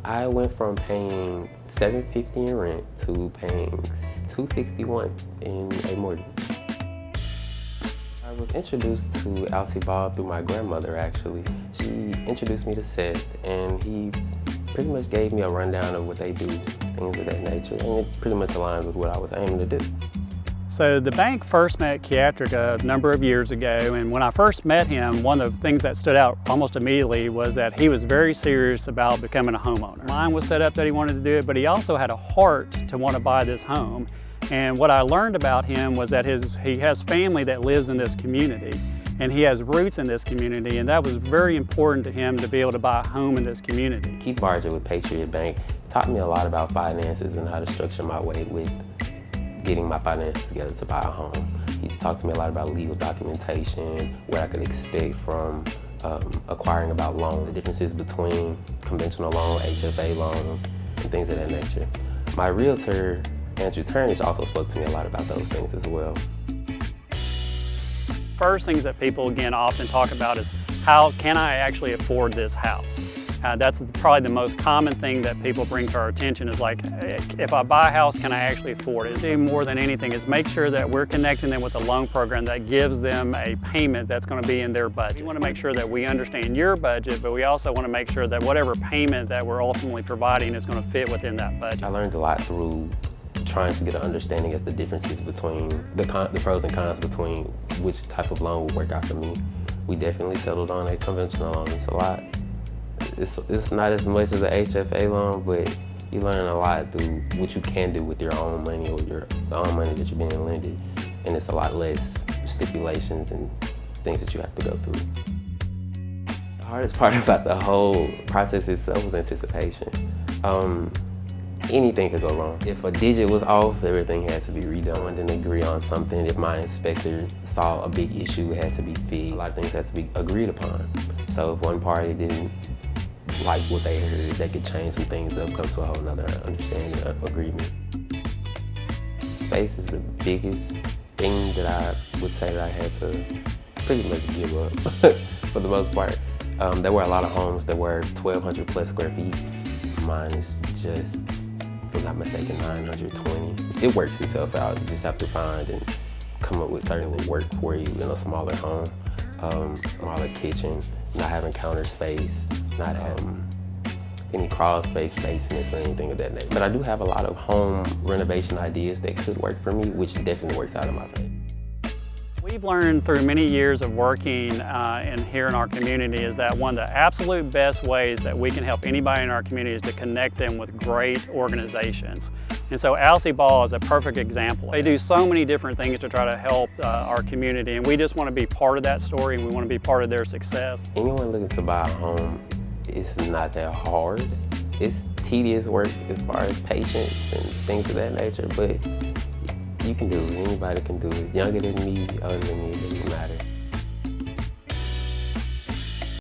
I went from paying $750 in rent to paying $261 in a mortgage. I was introduced to Alcee Ball through my grandmother, actually. She introduced me to Seth, and he pretty much gave me a rundown of what they do, things of that nature, and it pretty much aligns with what I was aiming to do. So the bank first met Keatrick a number of years ago, and when I first met him, one of the things that stood out almost immediately was that he was very serious about becoming a homeowner. Mine was set up that he wanted to do it, but he also had a heart to want to buy this home. And what I learned about him was that he has family that lives in this community, and he has roots in this community, and that was very important to him to be able to buy a home in this community. Keith Barger with Patriot Bank taught me a lot about finances and how to structure my way with getting my finances together to buy a home. He talked to me a lot about legal documentation, what I could expect from acquiring about loans, the differences between conventional loan, HFA loans, and things of that nature. My realtor, Andrew Turnage, also spoke to me a lot about those things as well. First things that people, again, often talk about is how can I actually afford this house? That's probably the most common thing that people bring to our attention is like, if I buy a house, can I actually afford it? Do more than anything is make sure that we're connecting them with a loan program that gives them a payment that's going to be in their budget. We want to make sure that we understand your budget, but we also want to make sure that whatever payment that we're ultimately providing is going to fit within that budget. I learned a lot through trying to get an understanding of the differences between the pros and cons between which type of loan would work out for me. We definitely settled on a conventional loan. It's not as much as an HFA loan, but you learn a lot through what you can do with your own money or the own money that you're being lended, and it's a lot less stipulations and things that you have to go through. The hardest part about the whole process itself was anticipation. Anything could go wrong. If a digit was off, everything had to be redone. I didn't agree on something. If my inspector saw a big issue, it had to be fixed. A lot of things had to be agreed upon. So if one party didn't like what they heard, they could change some things up, come to a whole nother understanding of agreement. Space is the biggest thing that I would say that I had to pretty much give up for the most part. There were a lot of homes that were 1,200 plus square feet. Mine is just, if I'm not mistaken, 920. It works itself out. You just have to find and come up with something that will work for you in a smaller home, smaller kitchen, not having counter space, not having any crawl space, basements, or anything of that nature. But I do have a lot of home renovation ideas that could work for me, which definitely works out in my favor. We've learned through many years of working here in our community is that one of the absolute best ways that we can help anybody in our community is to connect them with great organizations. And so Alcee Ball is a perfect example. They do so many different things to try to help our community, and we just want to be part of that story, and we want to be part of their success. Anyone looking to buy a home, it's not that hard. It's tedious work as far as patience and things of that nature, but you can do it. Anybody can do it. Younger than me, older than me, it doesn't matter.